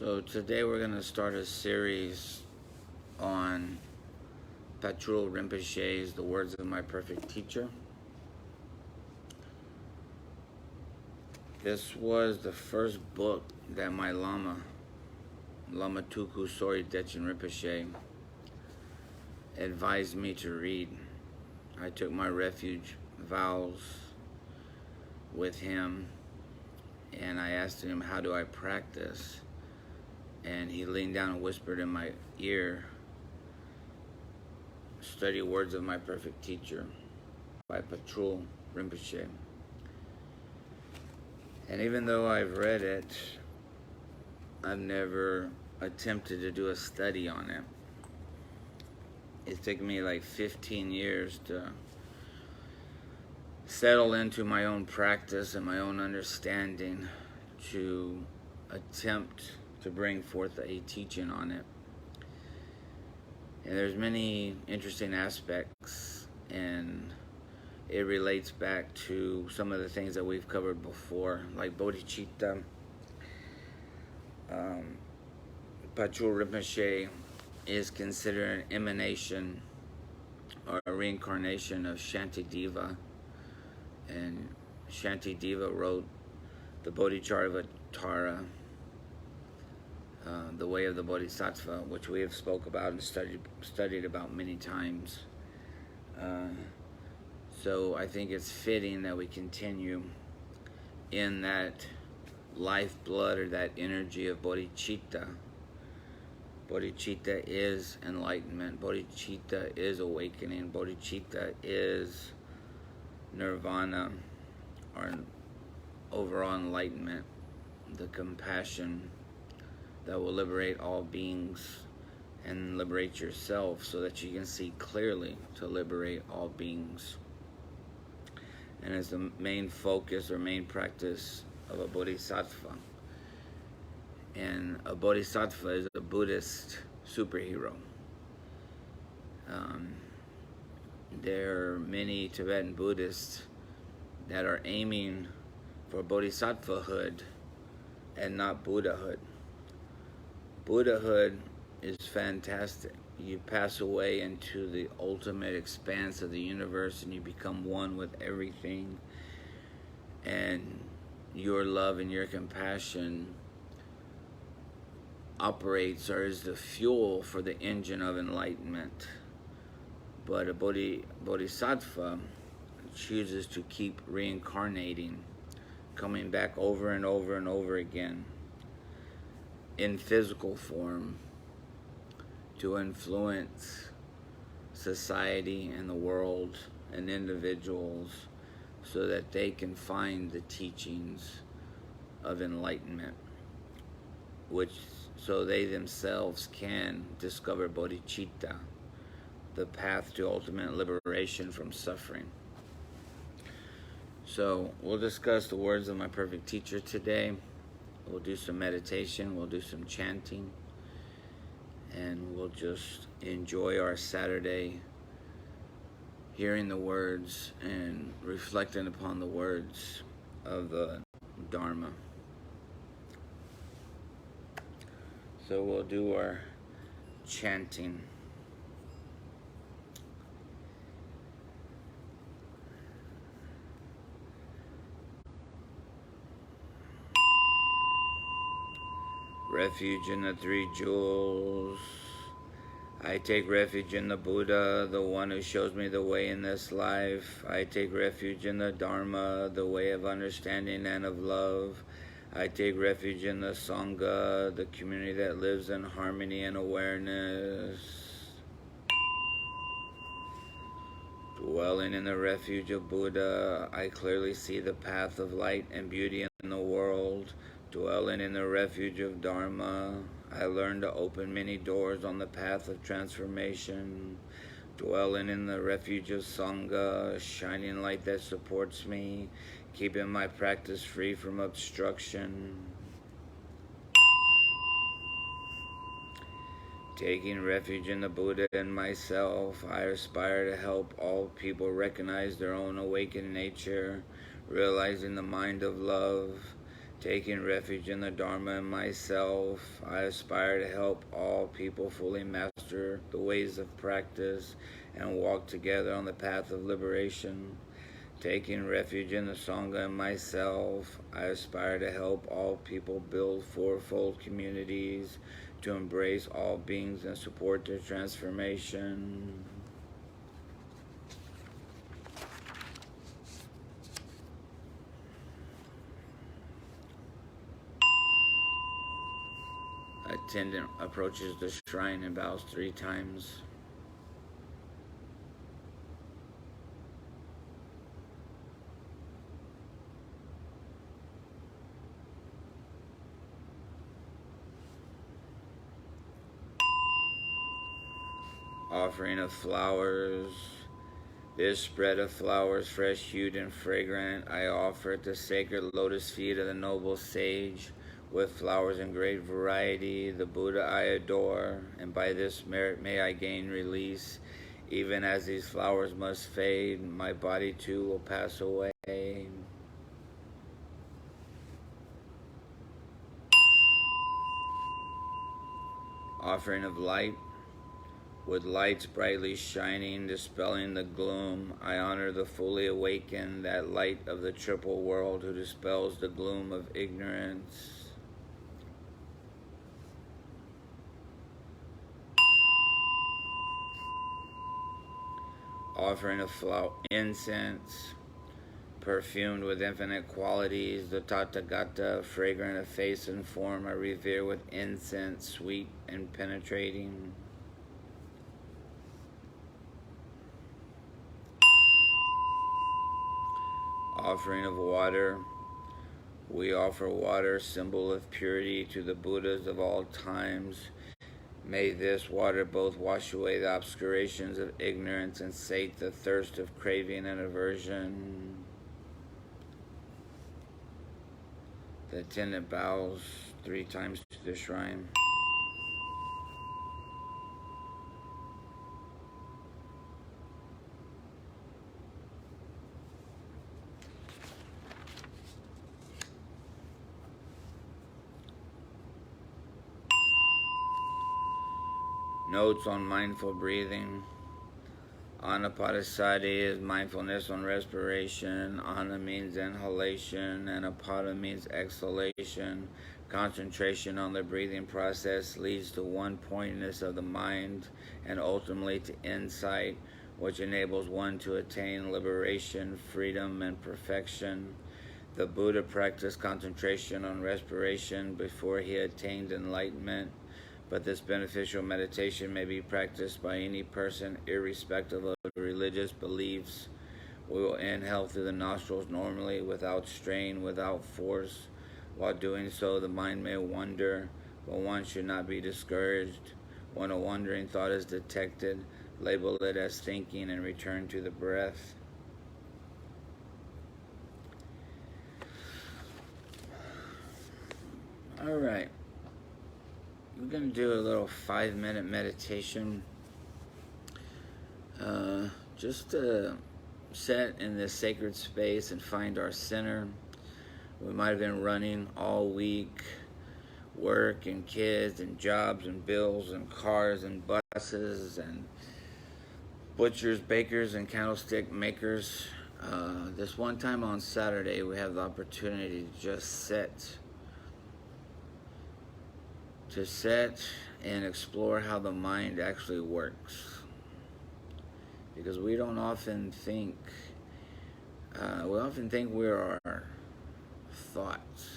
So today we're going to start a series on Patrul Rinpoche's The Words of My Perfect Teacher. This was the first book that my Lama Tuku Sori Dechen Rinpoche, advised me to read. I took my refuge vows with him, and I asked him, how do I practice? And he leaned down and whispered in my ear, study Words of My Perfect Teacher by Patrul Rinpoche. And even though I've read it, I've never attempted to do a study on it. It's taken me like 15 years to settle into my own practice and my own understanding to attempt to bring forth a teaching on it. And there's many interesting aspects, and it relates back to some of the things that we've covered before, like bodhicitta. Patrul Rinpoche is considered an emanation or a reincarnation of Shantideva, and Shantideva wrote the Bodhicharvatara, the Way of the Bodhisattva, which we have spoke about and studied about many times. So I think it's fitting that we continue in that lifeblood or that energy of bodhicitta. Bodhicitta is enlightenment. Bodhicitta is awakening. Bodhicitta is nirvana, or overall enlightenment, the compassion that will liberate all beings and liberate yourself so that you can see clearly to liberate all beings. And it's the main focus or main practice of a bodhisattva. And a bodhisattva is a Buddhist superhero. There are many Tibetan Buddhists that are aiming for bodhisattvahood and not Buddhahood. Buddhahood is fantastic. You pass away into the ultimate expanse of the universe and you become one with everything. And your love and your compassion operates or is the fuel for the engine of enlightenment. But a bodhisattva chooses to keep reincarnating, coming back over and over and over again in physical form to influence society and the world and individuals so that they can find the teachings of enlightenment, so they themselves can discover bodhicitta, the path to ultimate liberation from suffering. So we'll discuss the words of my perfect teacher today. We'll do some meditation, we'll do some chanting, and we'll just enjoy our Saturday hearing the words and reflecting upon the words of the Dharma. So we'll do our chanting. Refuge in the three jewels. I take refuge in the Buddha, the one who shows me the way in this life. I take refuge in the Dharma, the way of understanding and of love. I take refuge in the Sangha, the community that lives in harmony and awareness. Dwelling in the refuge of Buddha, I clearly see the path of light and beauty in the world. Dwelling in the refuge of Dharma, I learn to open many doors on the path of transformation. Dwelling in the refuge of Sangha, a shining light that supports me, keeping my practice free from obstruction. Taking refuge in the Buddha and myself, I aspire to help all people recognize their own awakened nature, realizing the mind of love, Taking refuge in the Dharma and myself, I aspire to help all people fully master the ways of practice and walk together on the path of liberation. Taking refuge in the Sangha and myself, I aspire to help all people build fourfold communities to embrace all beings and support their transformation. Attendant approaches the shrine and bows 3 times. Offering of flowers. This spread of flowers, fresh hued and fragrant, I offer at the sacred lotus feet of the noble sage, with flowers in great variety, the Buddha I adore, and by this merit may I gain release. Even as these flowers must fade, my body too will pass away. Offering of light. With lights brightly shining, dispelling the gloom, I honor the fully awakened, that light of the triple world who dispels the gloom of ignorance. Offering of incense, perfumed with infinite qualities, the Tathagata, fragrant of face and form, I revere with incense, sweet and penetrating. Offering of water. We offer water, symbol of purity, to the Buddhas of all times. May this water both wash away the obscurations of ignorance and sate the thirst of craving and aversion. The attendant bows 3 times to the shrine. Notes on mindful breathing. Anapanasati is mindfulness on respiration. Ana means inhalation, and apana means exhalation. Concentration on the breathing process leads to one-pointedness of the mind and ultimately to insight, which enables one to attain liberation, freedom, and perfection. The Buddha practiced concentration on respiration before he attained enlightenment. But this beneficial meditation may be practiced by any person, irrespective of religious beliefs. We will inhale through the nostrils normally, without strain, without force. While doing so, the mind may wander, but one should not be discouraged. When a wandering thought is detected, label it as thinking and return to the breath. All right. We're going to do a little 5-minute meditation just to set in this sacred space and find our center. We might have been running all week, work and kids and jobs and bills and cars and buses and butchers, bakers, and candlestick makers. This one time on Saturday, we have the opportunity to just sit and explore how the mind actually works. Because we don't often think, we often think we're our thoughts.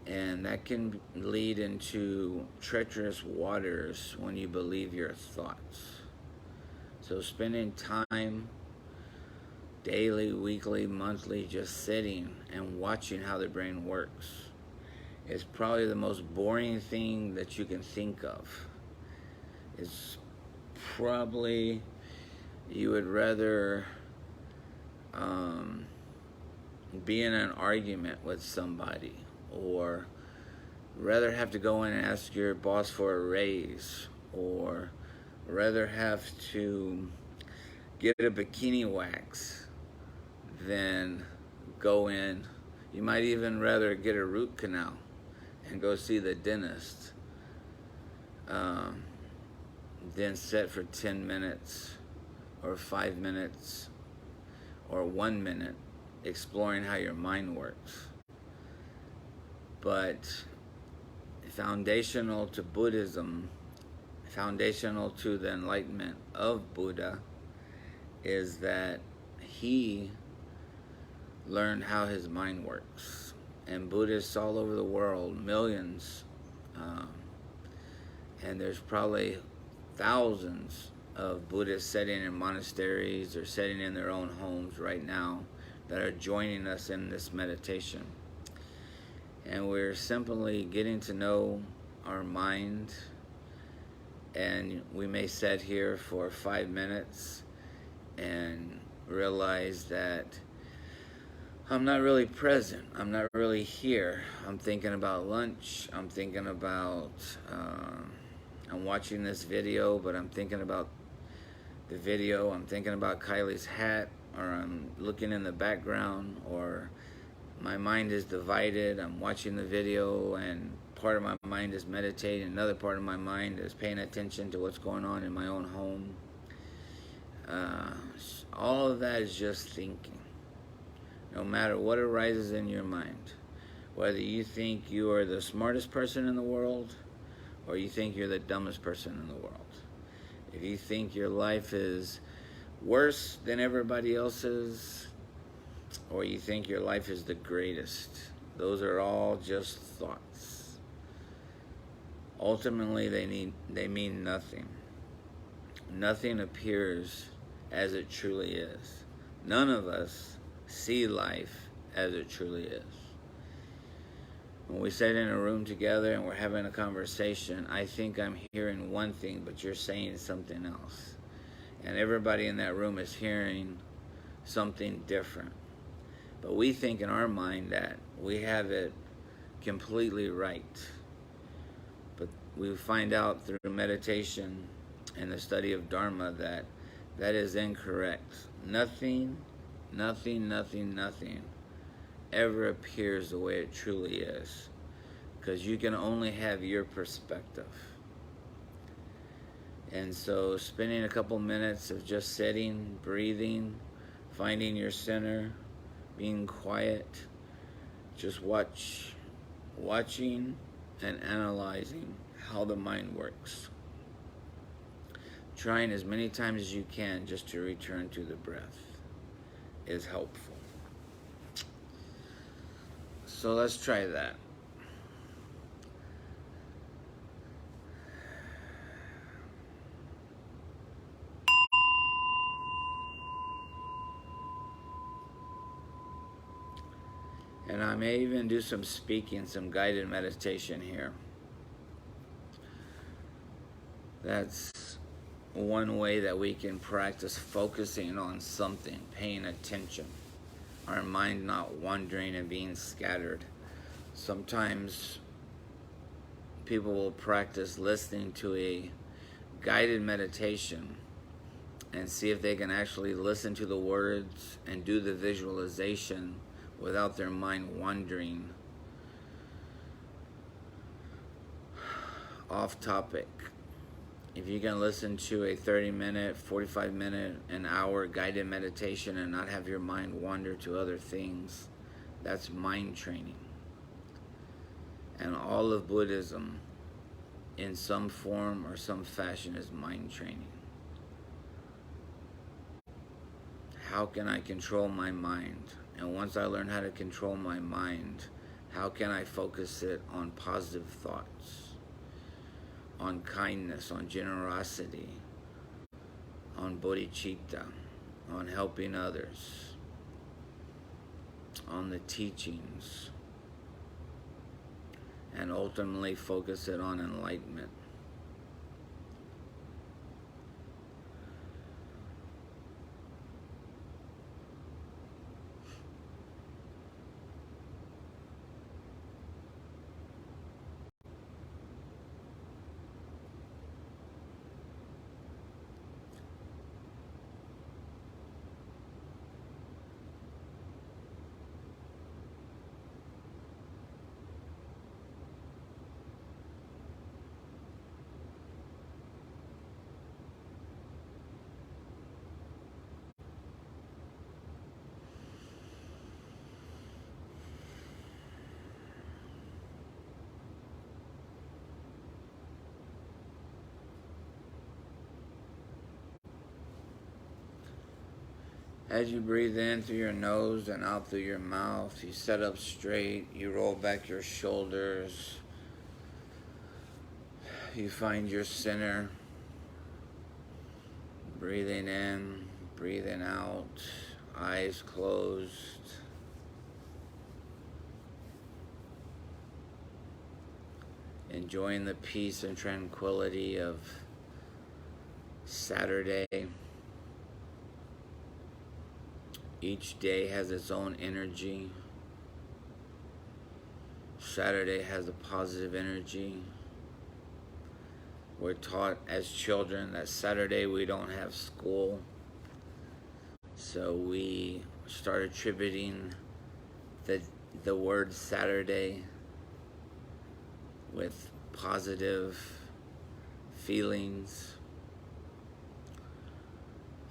And that can lead into treacherous waters when you believe your thoughts. So spending time, daily, weekly, monthly, just sitting and watching how the brain works is probably the most boring thing that you can think of. It's probably you would rather be in an argument with somebody, or rather have to go in and ask your boss for a raise, or rather have to get a bikini wax than go in. You might even rather get a root canal and go see the dentist than sit for 10 minutes or 5 minutes or 1 minute exploring how your mind works. But foundational to Buddhism, foundational to the enlightenment of Buddha, is that he learned how his mind works. And Buddhists all over the world, millions, and there's probably thousands of Buddhists sitting in monasteries or sitting in their own homes right now that are joining us in this meditation. And we're simply getting to know our mind, and we may sit here for 5 minutes and realize that I'm not really present. I'm not really here. I'm thinking about lunch. I'm thinking about, I'm watching this video, but I'm thinking about the video. I'm thinking about Kylie's hat, or I'm looking in the background, or my mind is divided. I'm watching the video, and part of my mind is meditating. Another part of my mind is paying attention to what's going on in my own home. All of that is just thinking. No matter what arises in your mind, whether you think you are the smartest person in the world or you think you're the dumbest person in the world, if you think your life is worse than everybody else's, or you think your life is the greatest, those are all just thoughts. Ultimately, they mean nothing. Nothing appears as it truly is. None of us see life as it truly is. When we sit in a room together and we're having a conversation, I think I'm hearing one thing, but you're saying something else. And everybody in that room is hearing something different. But we think in our mind that we have it completely right. But we find out through meditation and the study of Dharma that that is incorrect. Nothing ever appears the way it truly is, because you can only have your perspective. And so spending a couple minutes of just sitting, breathing, finding your center, being quiet, just watching and analyzing how the mind works. Trying as many times as you can just to return to the breath is helpful. So let's try that. And I may even do some speaking, some guided meditation here. That's one way that we can practice focusing on something, paying attention. Our mind not wandering and being scattered. Sometimes people will practice listening to a guided meditation and see if they can actually listen to the words and do the visualization without their mind wandering off topic. If you can listen to a 30-minute, 45-minute, an hour guided meditation and not have your mind wander to other things, that's mind training. And all of Buddhism, in some form or some fashion, is mind training. How can I control my mind? And once I learn how to control my mind, how can I focus it on positive thoughts? On kindness, on generosity, on bodhicitta, on helping others, on the teachings, and ultimately focus it on enlightenment. As you breathe in through your nose and out through your mouth, you sit up straight, you roll back your shoulders, you find your center, breathing in, breathing out, eyes closed. Enjoying the peace and tranquility of Saturday. Each day has its own energy. Saturday has a positive energy. We're taught as children that Saturday we don't have school. So we start attributing the word Saturday with positive feelings.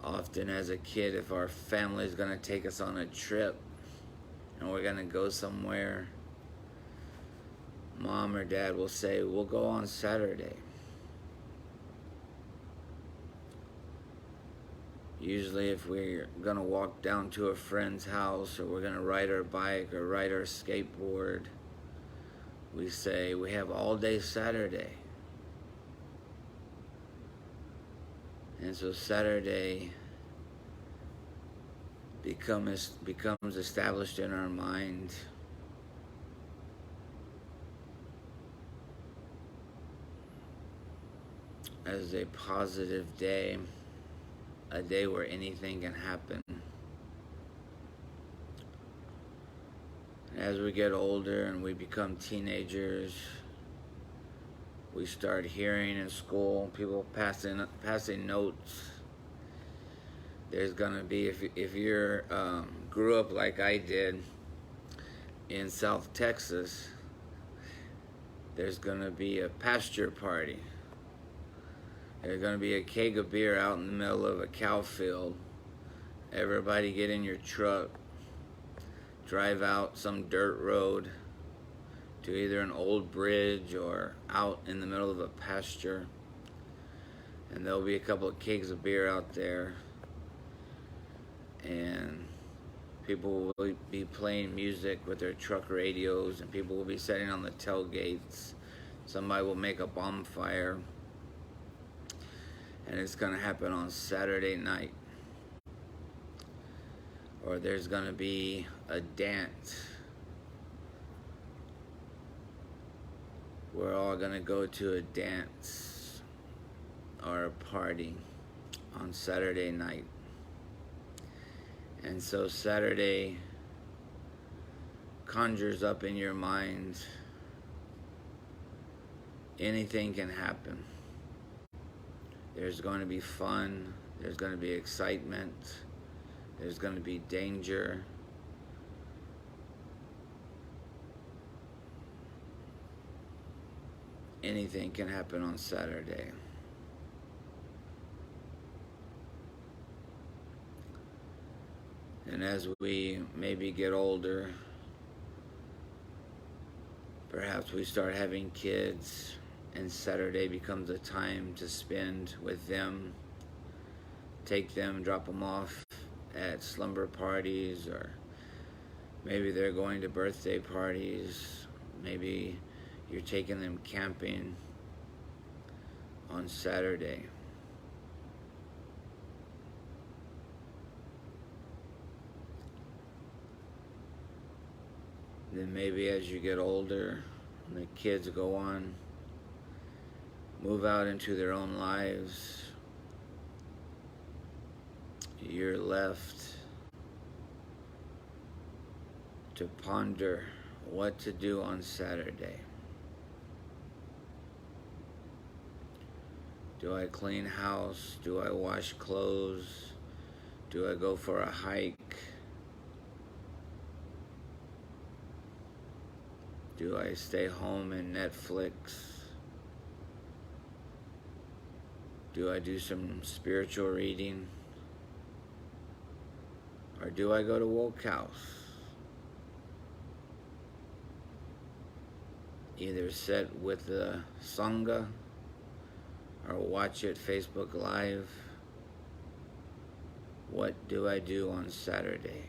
Often as a kid, if our family is going to take us on a trip and we're going to go somewhere, mom or dad will say, we'll go on Saturday. Usually if we're going to walk down to a friend's house or we're going to ride our bike or ride our skateboard, we say we have all day Saturday. And so Saturday becomes established in our mind as a positive day, a day where anything can happen. As we get older and we become teenagers, we start hearing in school people passing notes. There's gonna be, if you're grew up like I did in South Texas, there's gonna be a pasture party. There's gonna be a keg of beer out in the middle of a cow field. Everybody get in your truck, drive out some dirt road to either an old bridge or out in the middle of a pasture. And there'll be a couple of kegs of beer out there. And people will be playing music with their truck radios, and people will be sitting on the tailgates. Somebody will make a bonfire. And it's gonna happen on Saturday night. Or there's gonna be a dance. We're all gonna go to a dance or a party on Saturday night. And so Saturday conjures up in your mind, anything can happen. There's going to be fun, there's going to be excitement, there's going to be danger. Anything can happen on Saturday. And as we maybe get older, perhaps we start having kids, and Saturday becomes a time to spend with them, take them, drop them off at slumber parties, or maybe they're going to birthday parties, maybe you're taking them camping on Saturday. Then maybe as you get older, and the kids go on, move out into their own lives, you're left to ponder what to do on Saturday. Do I clean house? Do I wash clothes? Do I go for a hike? Do I stay home and Netflix? Do I do some spiritual reading? Or do I go to Woke House? Either sit with the Sangha or watch it Facebook Live. What do I do on Saturday?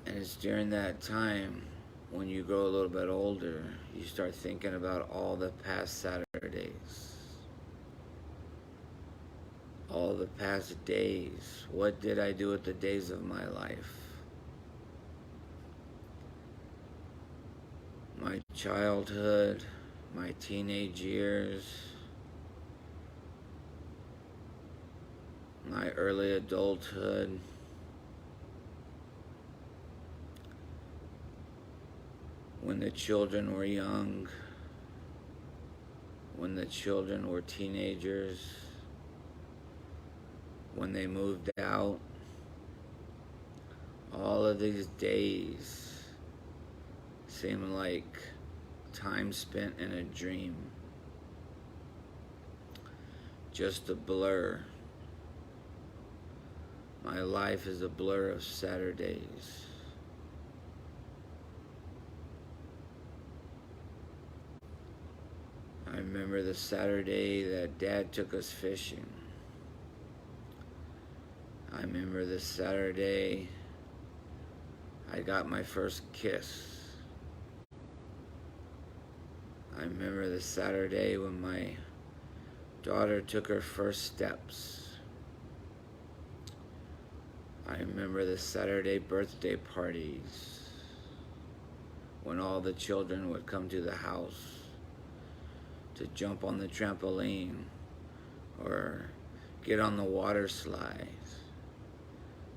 And it's during that time, when you grow a little bit older, you start thinking about all the past Saturdays, all the past days. What did I do with the days of my life? My childhood, my teenage years, my early adulthood, when the children were young, when the children were teenagers, when they moved out. All of these days seem like time spent in a dream, just a blur. My life is a blur of Saturdays. I remember the Saturday that Dad took us fishing. I remember the Saturday I got my first kiss. I remember the Saturday when my daughter took her first steps. I remember the Saturday birthday parties when all the children would come to the house to jump on the trampoline or get on the water slides,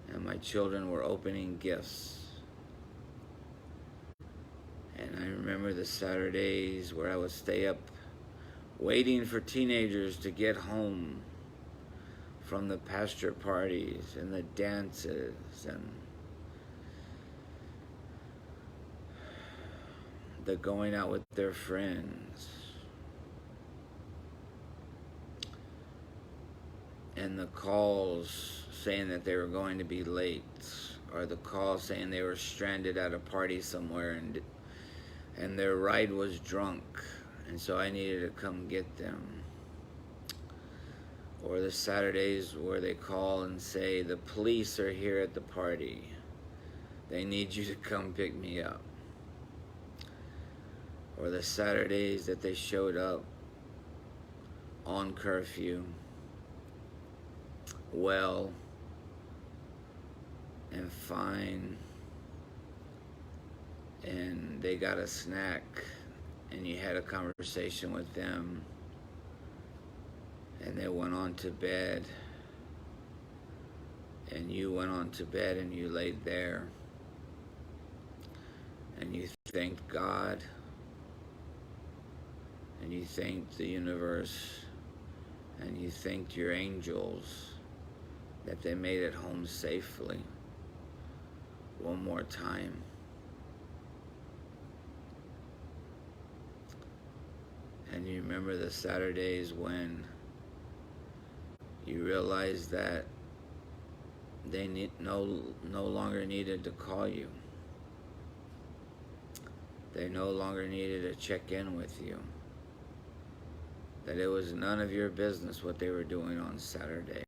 and my children were opening gifts. And I remember the Saturdays where I would stay up waiting for teenagers to get home from the pasture parties and the dances and the going out with their friends and the calls saying that they were going to be late, or the calls saying they were stranded at a party somewhere and their ride was drunk, and so I needed to come get them. Or the Saturdays where they call and say, the police are here at the party. They need you to come pick me up. Or the Saturdays that they showed up on curfew, well and fine, and they got a snack, and you had a conversation with them, and they went on to bed, and you went on to bed, and you laid there, and you thanked God, and you thanked the universe, and you thanked your angels that they made it home safely. One more time. And you remember the Saturdays when you realized that they no longer needed to call you. They no longer needed to check in with you. That it was none of your business what they were doing on Saturday.